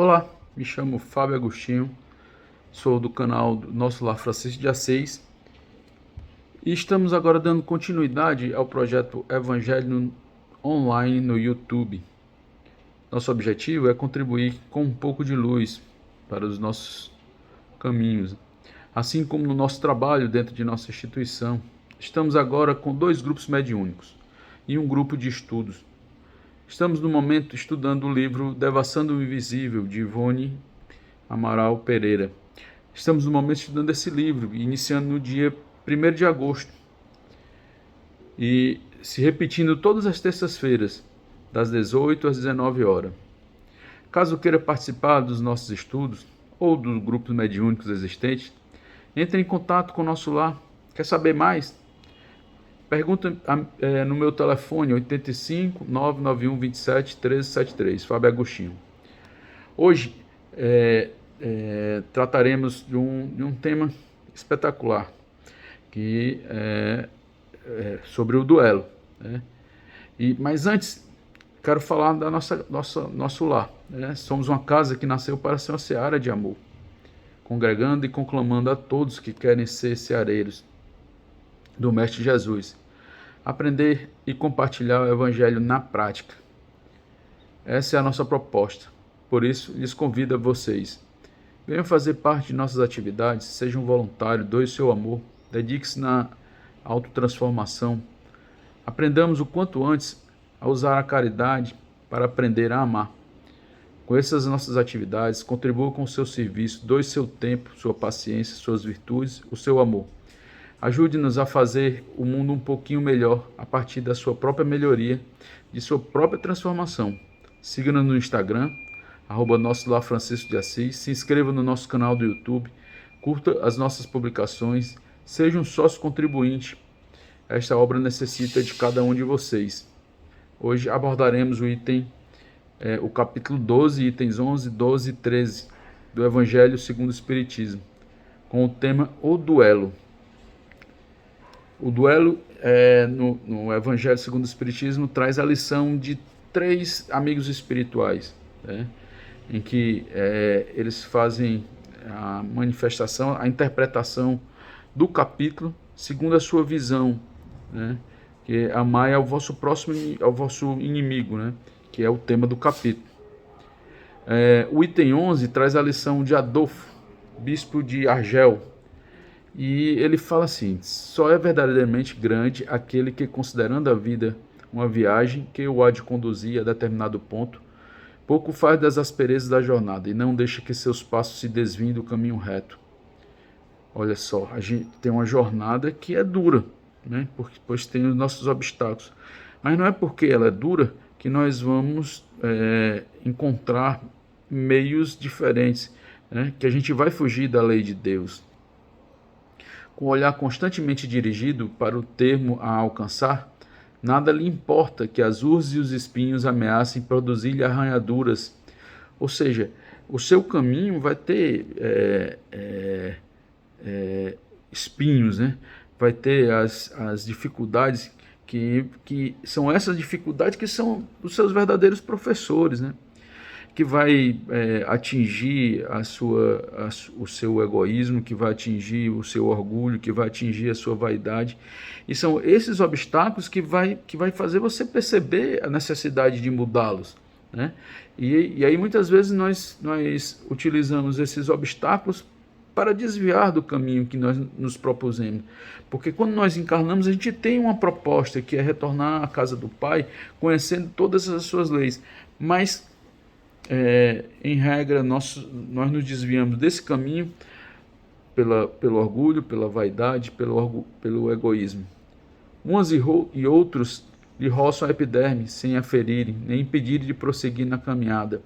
Olá, me chamo Fábio Agostinho, sou do canal do Nosso Lar Francisco de Assis e estamos agora dando continuidade ao projeto Evangelho Online no YouTube. Nosso objetivo é contribuir com um pouco de luz para os nossos caminhos, assim como no nosso trabalho dentro de nossa instituição. Estamos agora com 2 grupos mediúnicos e um grupo de estudos. Estamos no momento estudando o livro Devassando o Invisível, de Ivone Amaral Pereira. Estamos no momento estudando esse livro, iniciando no dia 1º de agosto e se repetindo todas as terças-feiras, das 18 às 19 horas. Caso queira participar dos nossos estudos ou dos grupos mediúnicos existentes, entre em contato com o Nosso Lar. Quer saber mais? Pergunta no meu telefone 85 991 27 1373, Fábio Agostinho. Hoje trataremos de um tema espetacular, que é sobre o duelo, né? Mas antes, quero falar da nosso lar, né? Somos uma casa que nasceu para ser uma seara de amor, congregando e conclamando a todos que querem ser seareiros do Mestre Jesus, aprender e compartilhar o Evangelho na prática. Essa é a nossa proposta. Por isso, lhes convido a vocês. Venham fazer parte de nossas atividades, seja um voluntário, doe seu amor, dedique-se na autotransformação. Aprendamos o quanto antes a usar a caridade para aprender a amar. Conheça as nossas atividades, contribua com o seu serviço, doe seu tempo, sua paciência, suas virtudes, o seu amor. Ajude-nos a fazer o mundo um pouquinho melhor a partir da sua própria melhoria, de sua própria transformação. Siga-nos no Instagram, Nosso Lar Francisco de Assis. Se inscreva no nosso canal do YouTube, curta as nossas publicações, seja um sócio contribuinte. Esta obra necessita de cada um de vocês. Hoje abordaremos o capítulo 12, itens 11, 12 e 13 do Evangelho segundo o Espiritismo, com o tema O Duelo. O duelo no Evangelho segundo o Espiritismo traz a lição de 3 amigos espirituais, né, em que eles fazem a manifestação, a interpretação do capítulo segundo a sua visão, né, que é amar ao vosso próximo, ao vosso inimigo, né, que é o tema do capítulo. O item 11 traz a lição de Adolfo, bispo de Argel, e ele fala assim: só é verdadeiramente grande aquele que, considerando a vida uma viagem que o há de conduzir a determinado ponto, pouco faz das asperezas da jornada e não deixa que seus passos se desviem do caminho reto. Olha só, a gente tem uma jornada que é dura, né? Pois tem os nossos obstáculos, mas não é porque ela é dura que nós vamos encontrar meios diferentes, né? Que a gente vai fugir da lei de Deus. Com o olhar constantemente dirigido para o termo a alcançar, nada lhe importa que as urzes e os espinhos ameacem produzir-lhe arranhaduras. Ou seja, o seu caminho vai ter espinhos, né? Vai ter as dificuldades que são essas dificuldades que são os seus verdadeiros professores, né? Que vai atingir o seu egoísmo, que vai atingir o seu orgulho, que vai atingir a sua vaidade. E são esses obstáculos que vai fazer você perceber a necessidade de mudá-los, né? E aí muitas vezes nós utilizamos esses obstáculos para desviar do caminho que nós nos propusemos. Porque quando nós encarnamos, a gente tem uma proposta, que é retornar à casa do Pai, conhecendo todas as suas leis. Mas em regra, nós nos desviamos desse caminho pelo orgulho, pela vaidade, pelo egoísmo. Uns e outros lhe roçam a epiderme, sem a ferirem, nem impedirem de prosseguir na caminhada.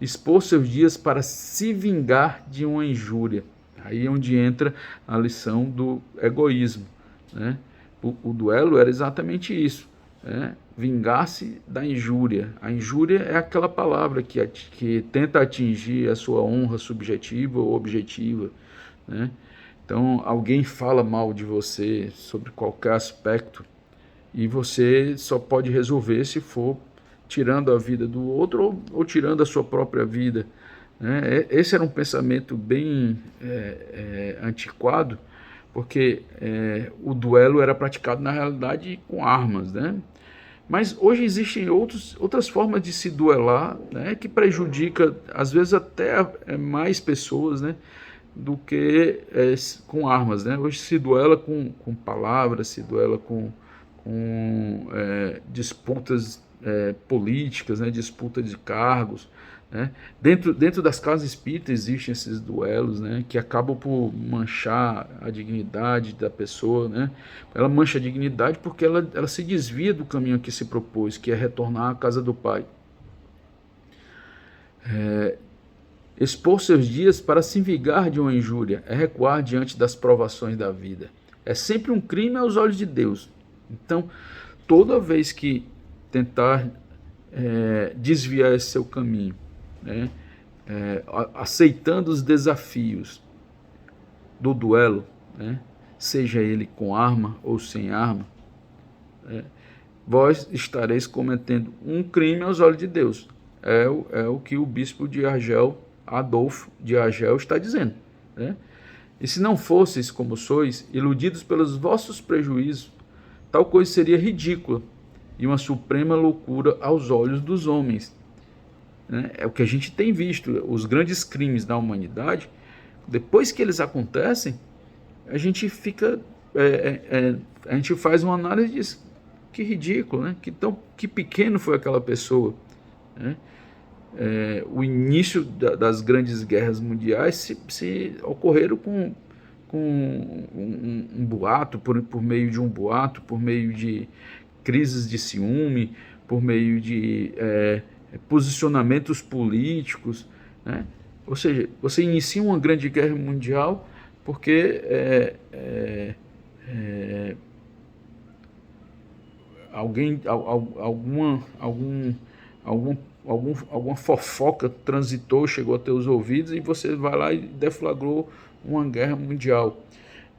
Expor seus dias para se vingar de uma injúria. Aí é onde entra a lição do egoísmo, né? O duelo era exatamente isso. Vingar-se da injúria. A injúria é aquela palavra que tenta atingir a sua honra subjetiva ou objetiva, né? Então, alguém fala mal de você sobre qualquer aspecto e você só pode resolver se for tirando a vida do outro ou tirando a sua própria vida, né? Esse era um pensamento bem antiquado, porque o duelo era praticado na realidade com armas, né? Mas hoje existem outras formas de se duelar, né, que prejudica, às vezes, até mais pessoas, né, do que com armas, né? Hoje se duela com palavras, se duela com disputas políticas, né, disputa de cargos, né? Dentro das casas espíritas existem esses duelos, né, que acabam por manchar a dignidade da pessoa, né? Ela mancha a dignidade porque ela se desvia do caminho que se propôs, que é retornar à casa do Pai. Expor seus dias para se vingar de uma injúria é recuar diante das provações da vida. É sempre um crime aos olhos de Deus. Então, toda vez que tentar desviar esse seu caminho, né, aceitando os desafios do duelo, né, seja ele com arma ou sem arma, vós estareis cometendo um crime aos olhos de Deus. É o que o bispo de Argel, Adolfo de Argel, está dizendo, né? E se não fosseis como sois, iludidos pelos vossos prejuízos, tal coisa seria ridícula e uma suprema loucura aos olhos dos homens, né? É o que a gente tem visto, os grandes crimes da humanidade, depois que eles acontecem, a gente fica, a gente faz uma análise e diz, que ridículo, né? Que pequeno foi aquela pessoa, né? O início das grandes guerras mundiais se ocorreram com um boato, por meio de um boato, por meio de crises de ciúme, por meio de posicionamentos políticos, né? Ou seja, você inicia uma grande guerra mundial porque alguma fofoca transitou, chegou a teus ouvidos e você vai lá e deflagrou uma guerra mundial.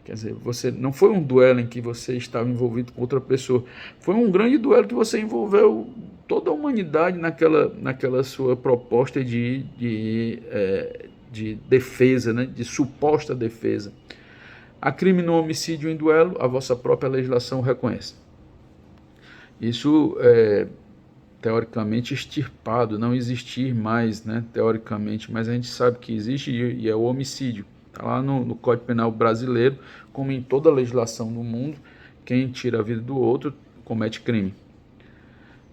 Quer dizer, você não foi um duelo em que você estava envolvido com outra pessoa, foi um grande duelo que você envolveu toda a humanidade naquela sua proposta de defesa, né, de suposta defesa. Há crime no homicídio em duelo, a vossa própria legislação reconhece. Isso é teoricamente extirpado, não existir mais, né, teoricamente, mas a gente sabe que existe e é o homicídio. Está lá no Código Penal brasileiro, como em toda a legislação do mundo, quem tira a vida do outro comete crime.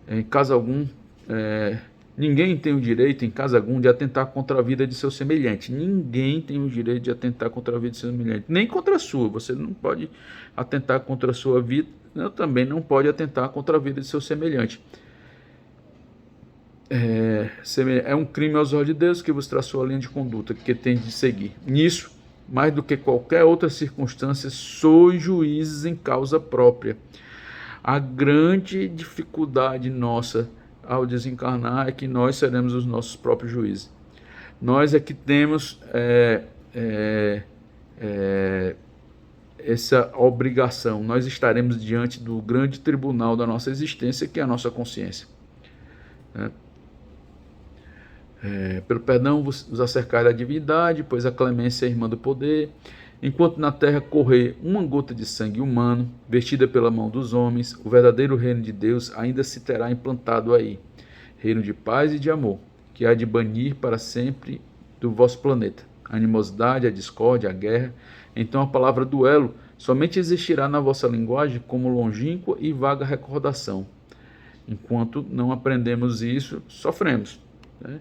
Em caso algum, ninguém tem o direito, em caso algum, de atentar contra a vida de seu semelhante. Ninguém tem o direito de atentar contra a vida de seu semelhante, nem contra a sua. Você não pode atentar contra a sua vida, também não pode atentar contra a vida de seu semelhante. É um crime aos olhos de Deus que vos traçou a linha de conduta que tem de seguir. Nisso, mais do que qualquer outra circunstância, sois juízes em causa própria. A grande dificuldade nossa ao desencarnar é que nós seremos os nossos próprios juízes. Nós é que temos essa obrigação. Nós estaremos diante do grande tribunal da nossa existência, que é a nossa consciência. Pelo perdão vos acercai da divindade, pois a clemência é irmã do poder. Enquanto na terra correr uma gota de sangue humano, vestida pela mão dos homens, o verdadeiro reino de Deus ainda se terá implantado aí. Reino de paz e de amor, que há de banir para sempre do vosso planeta a animosidade, a discórdia, a guerra. Então a palavra duelo somente existirá na vossa linguagem como longínqua e vaga recordação. Enquanto não aprendemos isso, sofremos, né?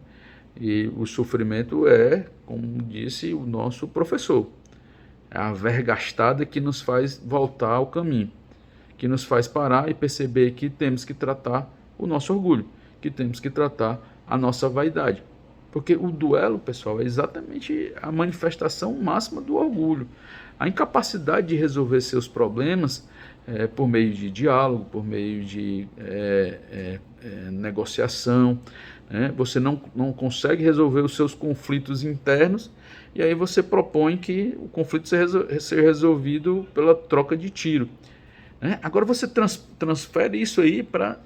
E o sofrimento é, como disse o nosso professor, é a vergastada que nos faz voltar ao caminho, que nos faz parar e perceber que temos que tratar o nosso orgulho, que temos que tratar a nossa vaidade. Porque o duelo, pessoal, é exatamente a manifestação máxima do orgulho. A incapacidade de resolver seus problemas por meio de diálogo, por meio de negociação, né? Você não consegue resolver os seus conflitos internos e aí você propõe que o conflito seja resolvido pela troca de tiro. né? Agora você transfere isso aí para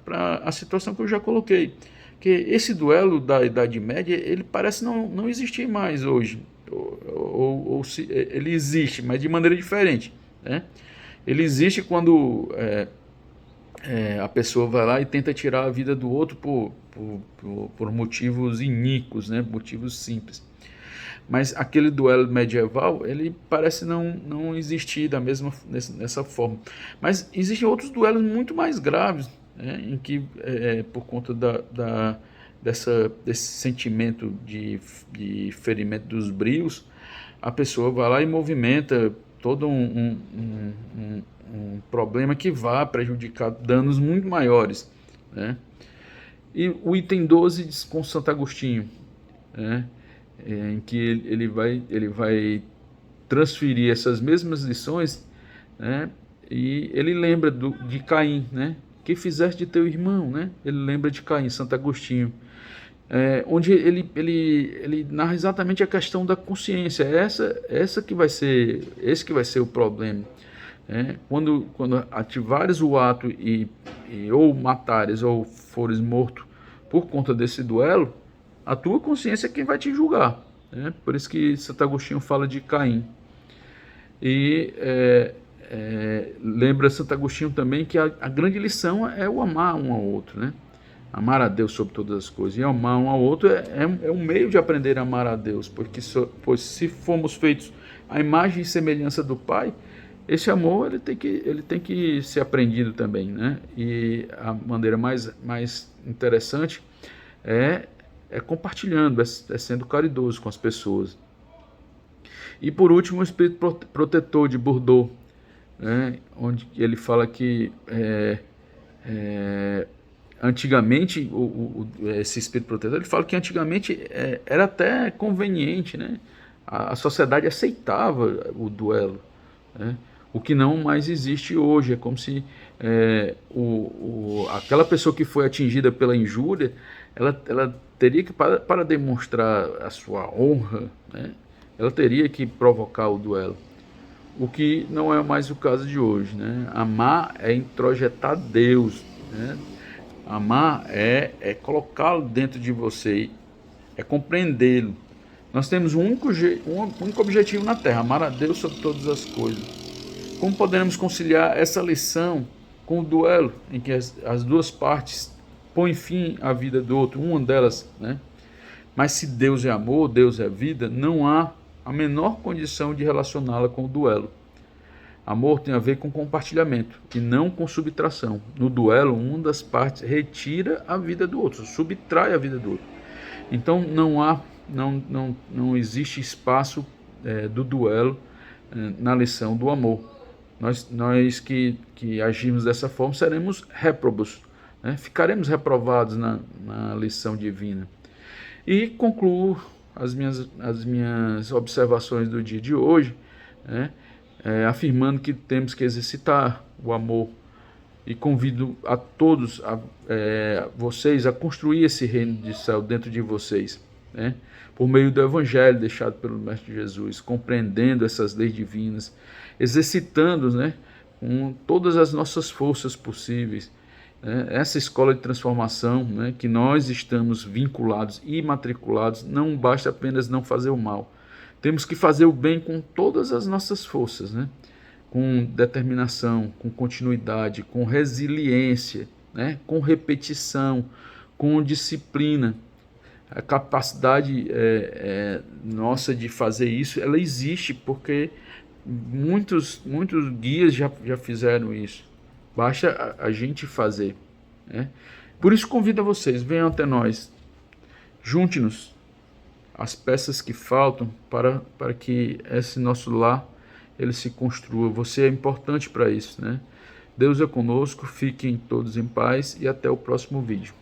a situação que eu já coloquei, que esse duelo da Idade Média, ele parece não existir mais hoje, ou se, ele existe, mas de maneira diferente, né? Ele existe quando a pessoa vai lá e tenta tirar a vida do outro por motivos iníquos, né? Motivos simples. Mas aquele duelo medieval, ele parece não existir nessa forma. Mas existem outros duelos muito mais graves, né? Em que, por conta desse sentimento de ferimento dos brios, a pessoa vai lá e movimenta todo um problema que vai prejudicar danos muito maiores, né? E o item 12 diz com Santo Agostinho, né? Em que ele vai transferir essas mesmas lições, né? E ele lembra de Caim, né? Que fizeste de teu irmão, né? Ele lembra de Caim, Santo Agostinho, onde ele narra exatamente a questão da consciência. Esse que vai ser o problema. Quando ativares o ato ou matares ou fores morto por conta desse duelo, a tua consciência é quem vai te julgar, né? Por isso que Santo Agostinho fala de Caim. E lembra Santo Agostinho também que a grande lição é o amar um ao outro, né? Amar a Deus sobre todas as coisas. E amar um ao outro é um meio de aprender a amar a Deus, pois se fomos feitos à imagem e semelhança do Pai, esse amor ele tem que ser aprendido também, né? E a maneira mais interessante é compartilhando, sendo caridoso com as pessoas. E por último, o espírito protetor de Bourdieu, né? Onde ele fala que antigamente, esse espírito protetor, ele fala que antigamente era até conveniente, né? A sociedade aceitava o duelo, né? O que não mais existe hoje. É como se aquela pessoa que foi atingida pela injúria, ela teria que, para demonstrar a sua honra, né? Ela teria que provocar o duelo. O que não é mais o caso de hoje, né? Amar é introjetar Deus, né? Amar é colocá-lo dentro de você, é compreendê-lo. Nós temos um único objetivo na Terra: amar a Deus sobre todas as coisas. Como podemos conciliar essa lição com o duelo, em que as duas partes põem fim à vida do outro, uma delas, né? Mas se Deus é amor, Deus é vida, não há a menor condição de relacioná-la com o duelo. Amor tem a ver com compartilhamento e não com subtração. No duelo, uma das partes retira a vida do outro, subtrai a vida do outro. Então não existe espaço do duelo na lição do amor. Nós que agimos dessa forma seremos réprobos, né? Ficaremos reprovados na lição divina. E concluo as minhas observações do dia de hoje, né? Afirmando que temos que exercitar o amor, e convido a todos, vocês, a construir esse reino de céu dentro de vocês, né? Por meio do evangelho deixado pelo Mestre Jesus, compreendendo essas leis divinas, exercitando, né, com todas as nossas forças possíveis, né, essa escola de transformação, né, que nós estamos vinculados e matriculados. Não basta apenas não fazer o mal, temos que fazer o bem com todas as nossas forças, né? Com determinação, com continuidade, com resiliência, né? Com repetição, com disciplina. A capacidade nossa de fazer isso, ela existe porque muitos guias já fizeram isso. Basta a gente fazer, né? Por isso convido a vocês, venham até nós, junte-nos as peças que faltam para que esse nosso lar ele se construa. Você é importante para isso, né? Deus é conosco, fiquem todos em paz e até o próximo vídeo.